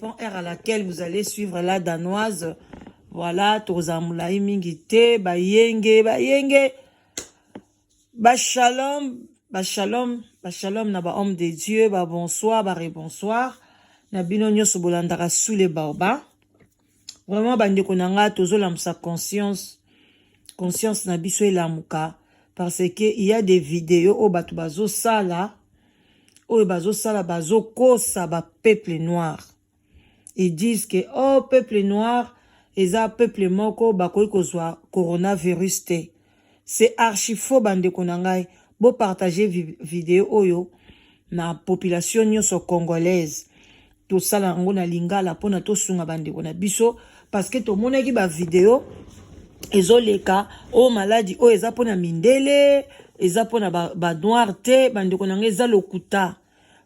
Heure à laquelle vous allez suivre la danoise. Voilà, Tozamulaï Mingite, Bayenge, Shalom, Shalom, na ba homme de Dieu, bonsoir, bonsoir. Na bino nyoso bolandaka sous les baobas. Vraiment, bande konanga, tozo lamsa conscience na biso elamuka. Parce que il y a des vidéos au batu bazo sala, bazo kosa ba peuple noir. Ils disent que oh peuple noir, ils a peuple moko bakoy kozwa coronavirus te. C'est archi faux bande konangai. Bo partager vidéo oyo na population nyoso congolaise. To sala ngo na lingala pona to sunga bande kona biso parce que to monaki ba vidéo ezoleka o maladie o eza pona mindele, eza pona ba noir te bande konanga eza lokuta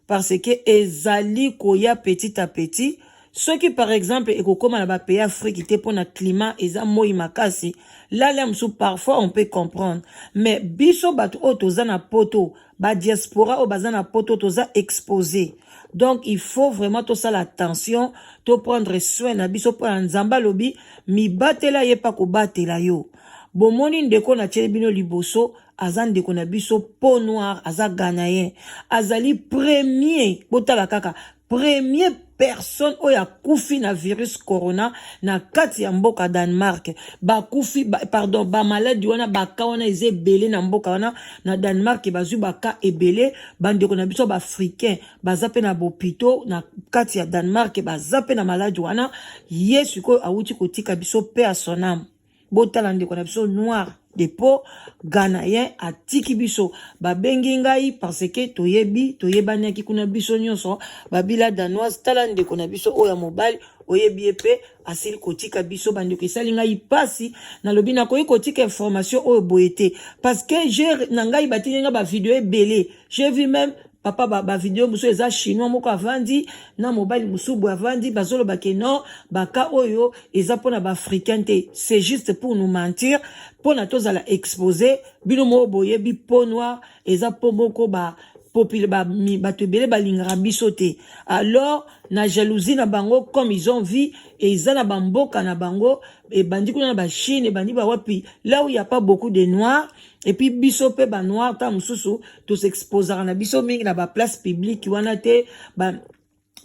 parce que ezali koya petit à petit. Ceux qui par exemple ekokoma na ba pays Afrique te pona climat eza moi makasi là parfois on peut comprendre mais biso bato o toza na poto ba diaspora o bazana poto toza exposé. Donc il faut vraiment tout ça l'attention, to prendre soin na biso pour nzamba lobi mi batela ye pa ko batela yo. Bomoni ndeko na bino liboso azan ndeko na biso peau noire aza ghanéen azali premier botala kaka premier personne oya kufi na virus corona na kati ya mboka Danemark ba kufi pardon ba maladie wana baka wana eze belé na mboka wana na Danemark bazui baka ebele bandeko na biso ba africain bazape na bopito na kati ya Danemark bazape na maladie wana yesu ko awuti kotika biso pe a sonam botala ndeko na biso noir de peau ghanéen atiki biso babengi ngai parce que toyebaniaki kuna biso nyonso babila danoise tala ndeko na biso oya mobali oyebi pe asili kotika biso bandeko esali ngai pasi na lobi na koyi kotika information oyo boyete parce que j'ai na ngai batini nga ba vidéo ebele j'ai vu même papa ba vidéo muso eza chinois moko avandi na mobile musubu avandi bazolo bakeno baka oyo eza pona ba africain te c'est juste pour nous mentir pona toza la exposer bino mo boye bi peau noire eza po moko ba popule ba tebele balingara biso te alors na jalousie na bango comme ils ont vu et ils na bamboka na bango et bandi kuna na ba Chine bandi ba wapi là où il y a pas beaucoup de noirs et puis biso pe ba noir ta mususu to s'exposer na biso mingi na ba place publique wana te ba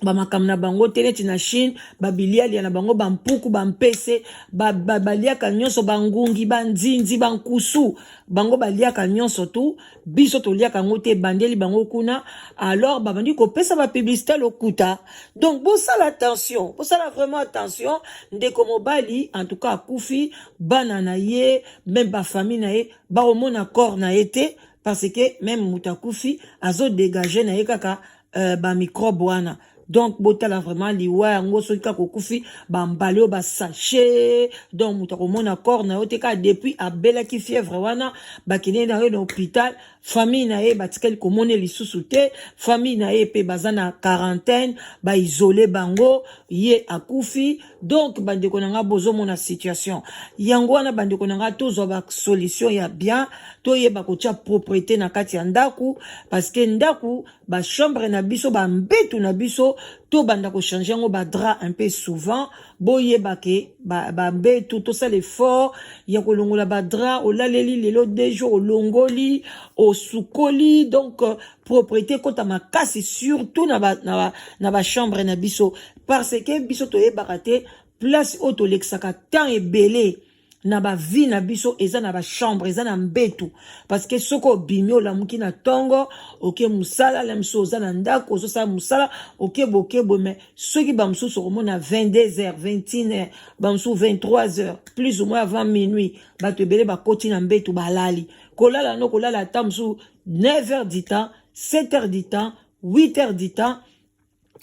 makam na bango teleti na Chine babiliali na bango bampuku bampese baliaka nyonso bangungi banzinzi bankusu bango baliaka nyonso tu biso to liaka ngote bandeli bango kuna alors babandi ko pesa ba publicité lokuta donc bon ça l'attention bon ça la vraiment attention ndeko mobali en tout cas kufi bana na ye même ba famille na ye ba omona corps na été parce que même mutakufi azo dégager na ye kaka ba microbe wana. Donc botala vraiment liwa ngo soka kokufi bambaleo ba sachet donc mutako mona corps na oteka depuis abela ki fièvre wana bakine na yo na hôpital famille na ye batikali komone lisusu te famille na ye pe bazana quarantaine ba isolé bango ye akufi donc bandeko nanga bozo mona situation yango wana bandeko nanga tozo ba solution ya bien to ye ba kotia propriété na kati ya ndaku parce que ndaku ba chambre na biso ba mbetu na biso to banda ko changer ngo ba drap un peu souvent boye bake ba mbetu to ça l'effort ya ko longola ba drap o laleli lelo des jours o longoli o sukoli donc propriété kota makasi surtout na ba chambre na biso parce que biso to ye bakate place auto lexaka temps et belé na ba vie na biso eza na ba chambre eza na mbetu parce que soko bimio la muki na tongo oke musala la mso za na ndako so sa musala oke bokebo mais ceux qui ba mso so komona 22h 21h ba mso 23h plus ou moins avant minuit ba te belé ba koti na mbetu balali kolala no kolala tamsu 9h du temps 7h du temps 8h du temps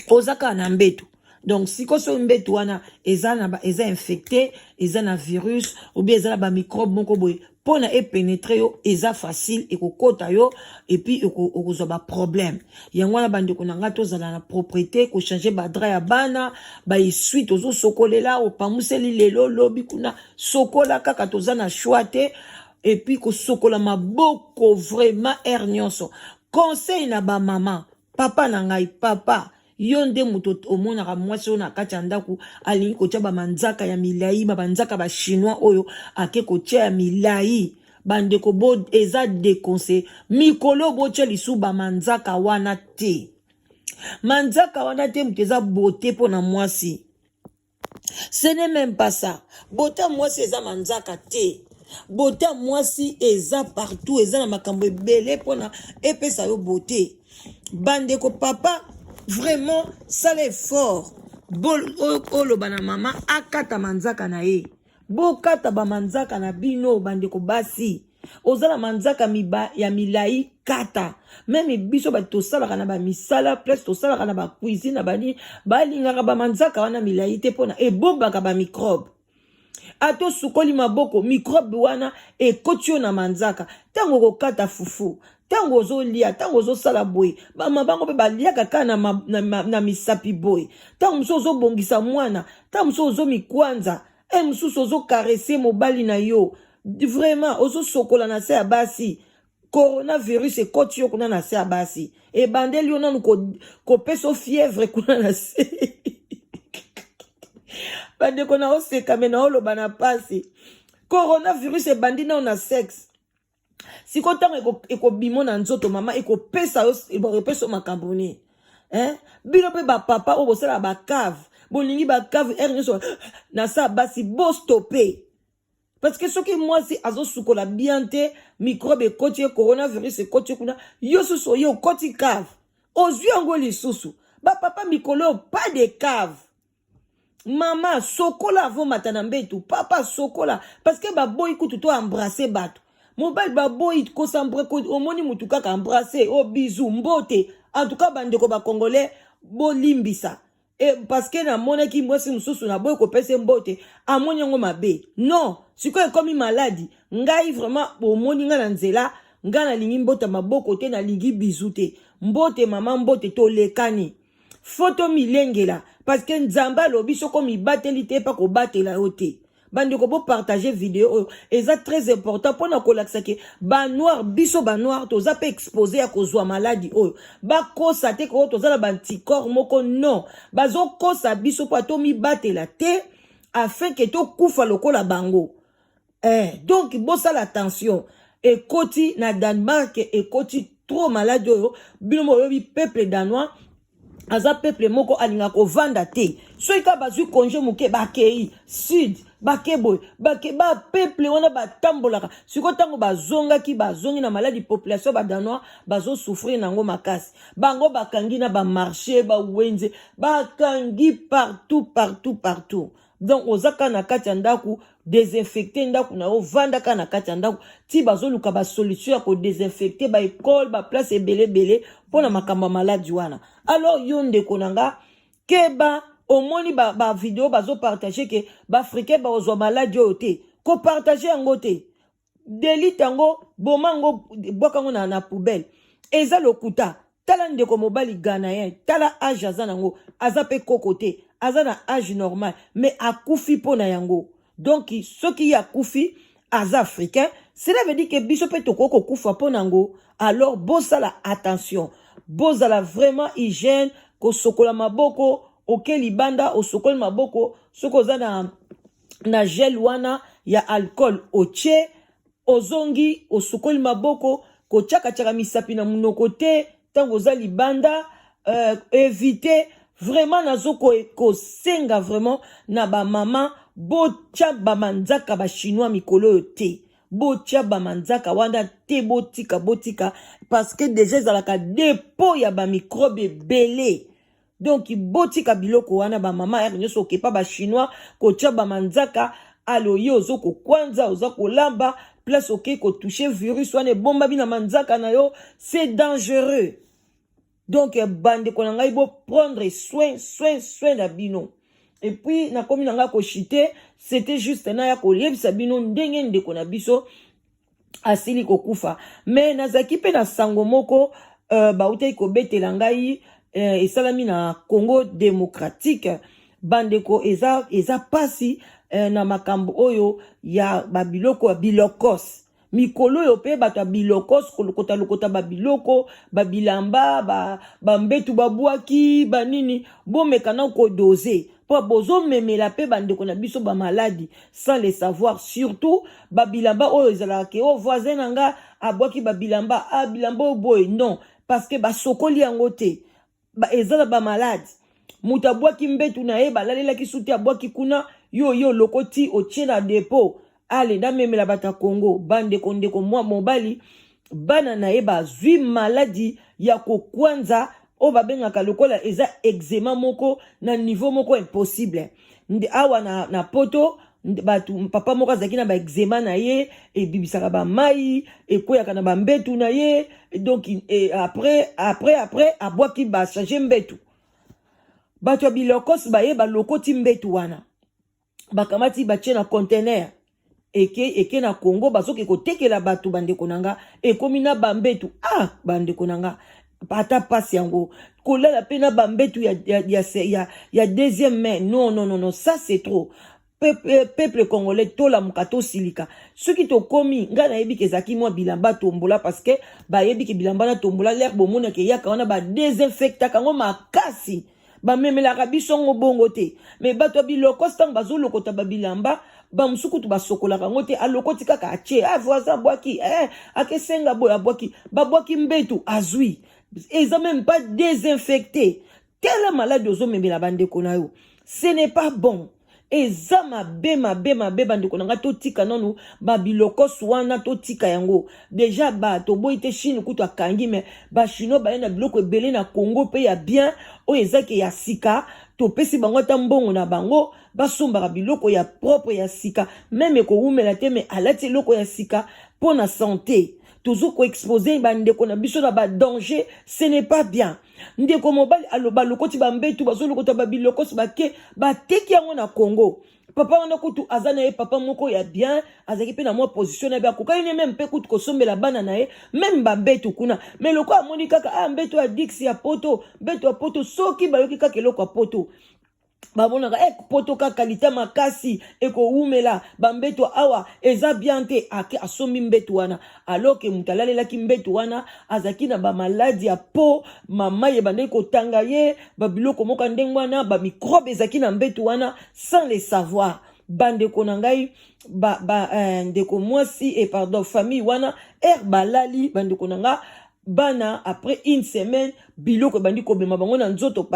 ozaka na mbetu. Donc si ko so mbetu wana eza infecté eza na virus ou bien eza na ba microbe moko boy pona e pénétrer yo eza facile e kokota yo et puis okozwa ba problème yango wana bandeko nanga tozala na propriété ko changer ba drap ya bana ba suite ozo sokolela o pamuseli lelo lobi kuna sokola kaka tozana choite et puis ko sokola maboko vraiment nyonso conseil na ba maman papa na ngai papa Yonde muto omonaka mwasi oyo na kati ya ndako alingi kotia bamanzaka ya milai babanzaka ba chinois oyo ake kotia ya milai bandeko bo eza déconseillé mikolo botia lisu bamanzaka wana te manzaka wana te muto eza beauté pona mwasi. Ce n'est même pas ça. Beauté mwasi eza manzaka te. Beauté mwasi eza partout eza na makambo ebele pona epesa yo beauté. Bandeko papa vraiment sala effort. Oloba na mama akata manzaka na ye. Bokata ba manzaka na bino bandeko basi. Ozala manzaka ya milai kata. Même biso ba tosalaka na ba misala plus tosalaka na ba cuisine na bani balingaka ba manzaka wana milai te pona ebombaka ba microbe. Ato sukoli maboko microbe wana ekotio na manzaka. Tango kokata fufu. Tango ozolia, tango ozosala boy, mabango pe baliaka ka na misapi boy. Tango muso ozobongisa mwana, tango muso ozomikwanza, mususu ozokarese mobali na yo. Vraiment, ozosokola na se ya basi. Coronavirus ekoti yo kuna na se ya basi. E bandeli yo nanu kopeso fièvre kuna na se. Bandeko na oseka me na oloba na pasi. Coronavirus ebandi na na sexe. Si kotango ekobimo na nzoto mama ekopesa makambo ni bino pe ba papa o bosala ba cave bolingi ba cave nyonso na sa basi bo stopper parce que soki mwasi azosukola bien te microbe ekoti coronavirus ekoti kuna yo susu yo koti cave ozwi yango lisusu ba papa mikolo pas de cave. Mama sokola avant matana mbetu papa sokola parce que ba boy kutu to embrasser bato mobile baboy kosambre ko omoni mutu kaka embrasser o bisou mbote en tout cas bandeko ba congolais bo limbisa et parce que na monaki mwasi mususu na boy ko pese mbote amoni ngo mabe non siko ekomi maladie ngai vraiment omoni nga na nzela nga na lingi mbota maboko te na lingi bisou te mbote mama mbote to lekani photo milengela parce que nzamba lobi soko mi bateli te pa ko batela yo te. Bandeko bo partager vidéo et ça très important pour na kolakisa ke ba noir biso ba noir to za pe exposer à kozwa maladie oyo ba kosa te ko to za la anticorps moko non bazo kosa biso po to mi batela te afin que to kufa lokola bango donc bo ça l'attention et koti na Danemark et koti trop malade oyo bino mo peuple danois aza peuple moko alinga ko vanda te soika bazui congé moke bakei sud bakeboy bakeba peuple wana batambolaka siko tango bazongaki bazongi na maladie population badanois bazo souffrir nango makasi bango bakangi na ba marché ba wenze bakangi partout donc ozaka na kati ndaku désinfecter ndaku na o vanda ka na kati ndaku ti bazoluka ba solution ya ko désinfecter ba école ba place ebele pona makamba maladie wana alors yonde konanga keba omoni ba vidéo bazo partager ke ba africain ba ozwa maladie ote ko partager yango te delite yango bomango bokango na poubelle eza lokuta tala ndeko mobali ghanéen tala âge azanango azape kokote azana âge normal mais akufi pona yango donc soki ya kufi aza africain cela veut dire que biso pe tokoko kufa pona yango alors bosala attention bozala vraiment hygiène ko sokola maboko oke libanda osokoli maboko soko za na gel wana ya alcool oche ozongi osokoli maboko ko chaka misapi na munoko te tango za libanda éviter vraiment nazoko ko senga vraiment na ba mama botia ba manzaka ba chinois mikolo te botia ba manzaka wanda te botika parce que déjà zalaka dépôt ya ba microbe belé. Donc botika biloko wana ba mama nyoso kepa ba chinois ko tia ba manzaka aloye ozoko kwanza ozako lamba place ok ko toucher virus wana bomba bina manzaka na yo c'est dangereux. Donc bande ko ngai bo prendre soin na bino. Et puis na komi nanga ko chité c'était juste na ya ko yebisa bino ndenge ndeko na biso asili ko kufa mais nazaki pe na sango moko ba utei ko betela ngai esalami na Congo démocratique bandeko eza pasi na makambo oyo ya babiloko bilokos mikolo yo pe bato biloko lokota babiloko babilamba bambetu babwaki banini bomekana ko doser po bozo memela pe bandeko na biso ba maladie sans le savoir, surtout babilamba oyo ezalaka ke o voisin nanga abwaki babilamba bilamba boy non parce que basokoli yango te ezala ba malade muta abwaki mbetu na ye balalelaki suti abwaki kuna yo lokoti otie na dépôt ale na memela bata Congo bandeko ndeko mwa mobali bana na ye bazwi maladie ya kokwanza o babengaka lokola eza eczéma moko na niveau moko impossible awa na poto batu papa moko azaki na ba eczéma na ye ebibisaka ba mai ekoyaka na ba mbetu na ye donc après abwaki ba changer mbetu bato ya bilokos baye balokoti mbetu wana bakamati batie na conteneur eke na Congo bazoki kotekela bato bandeko nanga ekomi na bambetu bandeko nanga ata pasi yango kolala pe na bambetu ya deuxième main non ça c'est trop peuple congolais tola mukato silika soki to komi nga na yebi ke zaki mwa bilamba tombola parce que ba yebi ke bilamba na tombola l'air bomona ke yaka wana ba désinfecta kango makasi ba memelaka biso ngo bongo te mais bato biloko stang bazolokota babilamba bamusukutu basokolaka ngo te alokoti kaka atie voisin bwaki akesenga boy abwaki babwaki mbetu azwi eza même pas désinfecté telle maladie ozomemela bandeko na yo ce n'est pas bon eza mabe bandeko nanga totika nanu babiloko swana totika yango déjà bato boy te Chine kutu akangi mais ba chino ba na biloko ebele na Congo pe ya bien o ezaki ya sika to pesi bango ta mbongo na bango basombaka biloko ya propre ya sika même ko umela te mais alati loko ya sika pour na santé toujours ko exposer bandeko na biso na ba danger ce n'est pas bien ndeko mobali aloba lokoti bambetu bazolokota babiloko bake bateki yango na Congo papa wana kutu azana ye papa moko ya bien azaki pe na mwa position na bien kokaine même pe kutu kosombela bana na ye même bambetu kuna mais loko amoni kaka mbetu ya dix ya poto mbetu ya poto soki bayoki kaka eloko ya poto babonaka poto ka kalite makasi eko umela bambetu awa eza bien te asombi mbetu wana alors que mutalalelaki mbetu wana azaki na ba maladie ya po mama ye bande ko tanga ye babiloko moko ndenge wana ba microbe ezaki na mbetu wana sans le savoir bandeko na ngai ndeko mwasi pardon famille wana balali bandeko na nga bana après une semaine biloko bandi ko bema bango na nzoto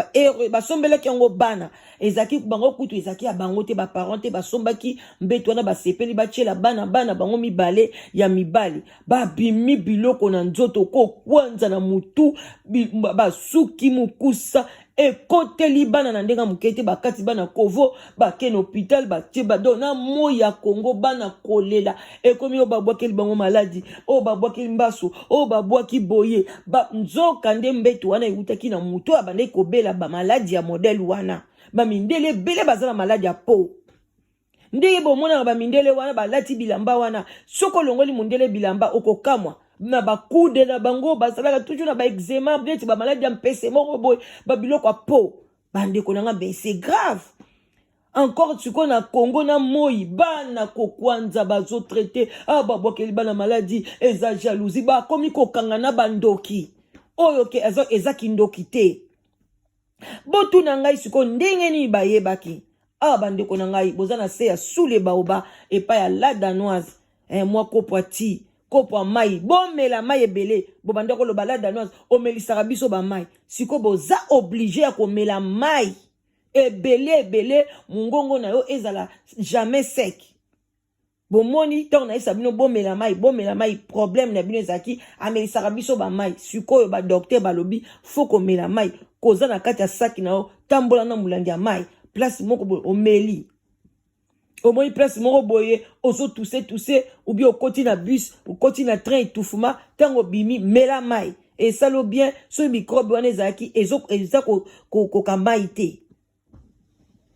basombelaki yango bana ezaki bango kutu ezaki ya bango te baparente basombaki mbetu wana basepeli batiela bana bango mibale ya mibali babimi biloko na nzoto ko kwanza na mutu basuki mukusa ekoteli bana na ndenga mukete bakati bana kovo bakene hôpital batie badona moya Congo bana kolela ekomi o babwakeli bango maladi o babwakeli mbaso o babwaki boye nzoka nde mbetu wana eutaki na mutu abande kobela ba maladi ya modèle wana bamindele bele bazala maladi ya po ndenge bomona bamindele wana balati bilamba wana soko longoli mundele bilamba okokamwa na bakude na bango basalaka toujours na ba eczéma peut-être ba maladie mpese moko boy ba biloko a po bandeko nanga ben c'est grave encore tuko na Congo na moi bana ko kwanza bazo traiter babwakeli bana maladie eza jalousie ba komi ko kanga na bandoki oyo ke eza kindoki te botu na ngai siko ndenge ni bayebaki bandeko na ngai bozana se ya soule baoba epa ya la danoise moi kopwati kopo mai bomela mai ebele bobanda ko loba la danoise omelisaka biso ba mai siko boza obligé ya komela mai ebele mungongo na yo ezala jamais sec bomoni tant na esabino bomela mai problème na bino ezaki amelisaka biso ba mai siko ba docteur balobi faut komela mai koza na kati ya saki na yo tambola na mulangi ya mai place moko bo omeli au moins place moko boye ozo tousser ou bien okoti na bus okoti na train étouffement tango bimi mela mai et ça lo bien so microbe wana ezaki eza ko kamai te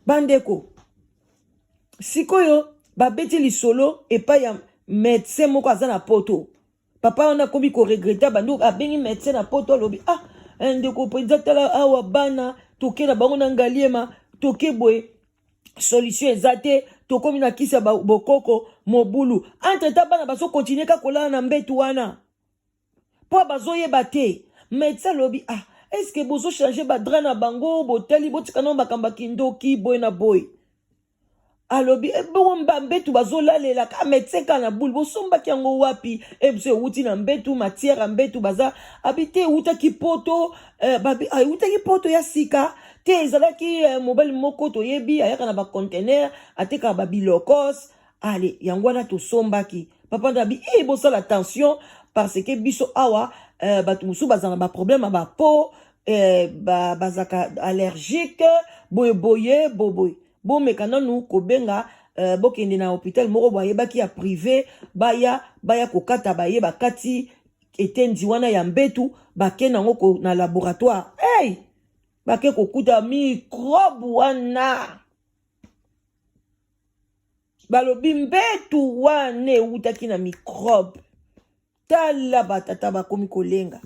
bandeko sikoyo babeti lisolo epa ya médecin moko aza na poto papa wana komi ko regretta bandu abengi médecin na poto lobi ndeko penza tala awa bana toke na bango na ngaliema toke boye solution ezate tokomi na kisi ya bokoko mobulu entre temps bana bazo continuer ka kolala na mbetu wana po bazoyeba te médecin lobi est-ce que bozo changer badra na bango botali botika na bakamba kindoki boy na boy alobi bongo mbetu bazolalela ka médecin ka na boule bosombaki yango wapi biso euti na mbetu matière ya mbetu baza abite eutaki poto eutaki poto ya sika te ezalaki mobali moko toyebi ayaka na bacontener atekaka babilokos ale yango wana tosombaki papa ndabi bosala attention parce que biso awa bato mosusu baza na baproblème ya bapo bazaka allergique boyeboye boboye bomeka nanu kobenga bokende na hôpital moko bayebaki ya privé baya kokata bayeba kati etendi wana ya mbetu bakenda ngo na laboratoire bake kokuta microbe wana balobi mbetu wana eutaki na microbe tala batata bakomi kolenga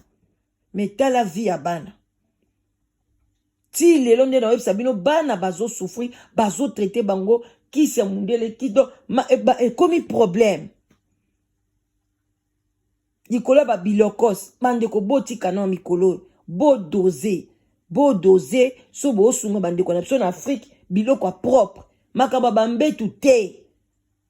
me tala vie ya bana ti lelo nde naoyebisa bino bana bazosouffrir bazotraite bango kisi ya mundele kido ekomi problème likolo ya babilokos bandeko botika na mikolo bodose so boosunga bandeko na biso na afrique biloko ya propre makaba bambetu te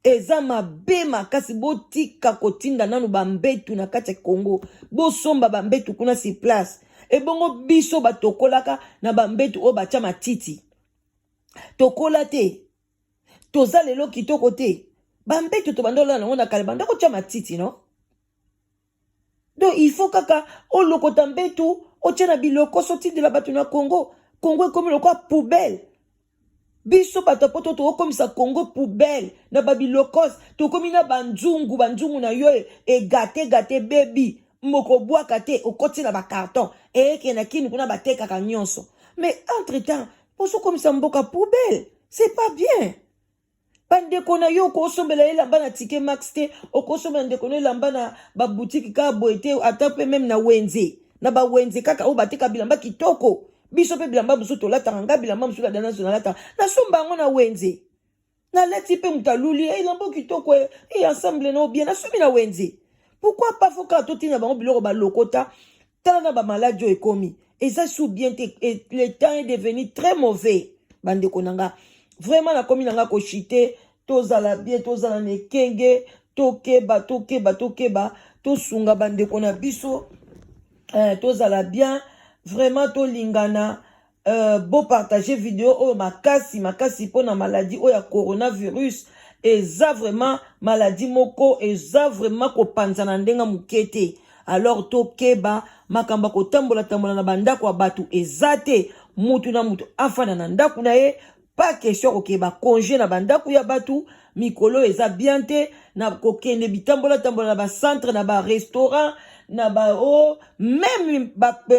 eza mabe makasi botika kotinda nanu bambetu na kati ya Congo bosomba bambetu kuna si place ebongo biso batokolaka na bambetu o bacha matiti tokola te toza lelo kitoko te bambetu to bandola nango na kale bandako cha matiti no donc il faut kaka olokota mbetu otia na biloko sotindela bato na Congo ekomi lokola poubelle biso bato poto tokomisa Congo poubelle na babilokos tokomi na banzungu na yo gate baby moko bwaka te okoti na bakarton eke na kini kuna batekaka nyonso mais entre temps poso komisa mboka poubelle c'est pas bien bandeko na yo kosombela elamba na tike max te okosombela ndeko na elamba na baboutique ka boye te ata pe même na wenze na bawenze kaka o bateka bilamba kitoko biso pe bilamba musu tolataka nga bilamba musu la dana sonalata na somba yango na wenze na leti pe mutaluli elamba kitoko ensemble na bien na somi na wenze pourquoi pas foka totina bango biloko balokota tala na bamaladi oyo ekomi eza sous bien te le temps est devenu très mauvais bandeko nanga vraiment nakomi nanga koshite tozala bien tozala nekenge tokeba tosunga bandeko na biso tozala bien vraiment tolingana bo partager vidéo oyo makasi pona maladie oyo ya coronavirus eza vraiment maladie moko eza vraiment kopanzana ndenga mukete alors tokeba makamba kotambola na bandako ya batu eza te mutu na mutu afana na ndako na ye pas question kokeba congé na bandako ya batu mikolo eza bien te na kokende bitambola na ba centre na ba restaurant na ba même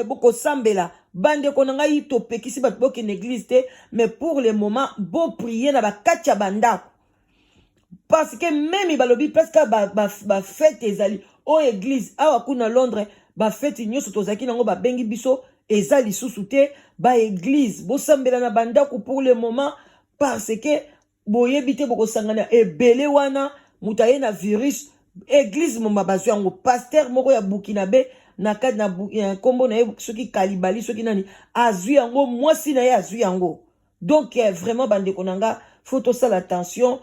boko sambela bande konanga yito pekisi bat boke église te mais pour le moment bo prier na ba katia bandako parce que même balobi presque ba fête ezali o église awa kuna Londres ba fête nyoso tozaki nango ba bengi biso ezali susu te ba église bo sambela na bandako pour le moment parce que boyebi te boko sangana ebele wana mutaye na virus église moma bazu yango pasteur moko ya Burkinabe na kadi na kombo na ye soki kalibali soki nani azui yango mwasi na ye azui yango donc vraiment bandeko nanga faut to sala attention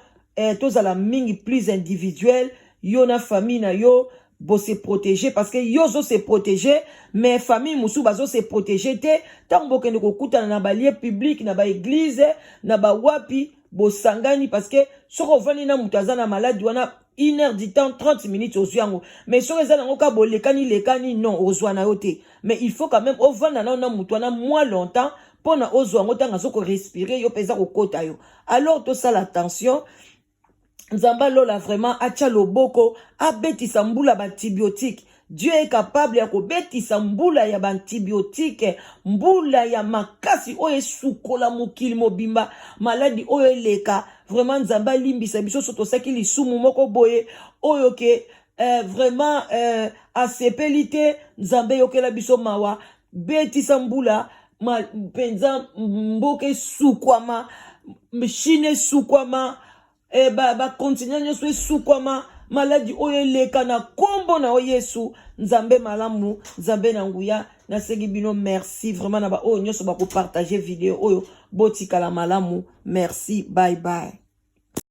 tozala mingi plus individuel yo na famille na yo bo se protéger parce que yo zo se protéger mais famille musu bazo se protéger te tant bokende kokutana na ba lieu public na ba église na ba wapi bo sangani parce que soko vani na mutaza na malade wana 1 heure du temps 30 minutes aux yango mais soko eza nango ka bo lekani non ozwa na yote mais il faut quand même ovanda na mutwana moins longtemps pona ozwa ngo tanga soko respirer yo pesa kokota yo alors to ça l'attention Nzamba lola vraiment acha loboko abetisa mbula ba antibiotique Dieu est capable ya kobetisa mbula ya ba antibiotique mbula ya makasi oye sukola mokili mobimba maladi oye leka vraiment Nzamba limbisa biso soto saki lisumu moko boye oyo ke vraiment asepelite Nzambe yokela biso mawa betisa mbula penza mboke sukwama machine sukwama e ba continue nyoso esukwama maladi oyo eleka na kombo na o Yesu. Nzambe malamu, nzambe na nguya, na segi bino merci vraiment na ba oyo nyoso ba ko partager vidéo oyo botika la malamu. Merci, bye bye.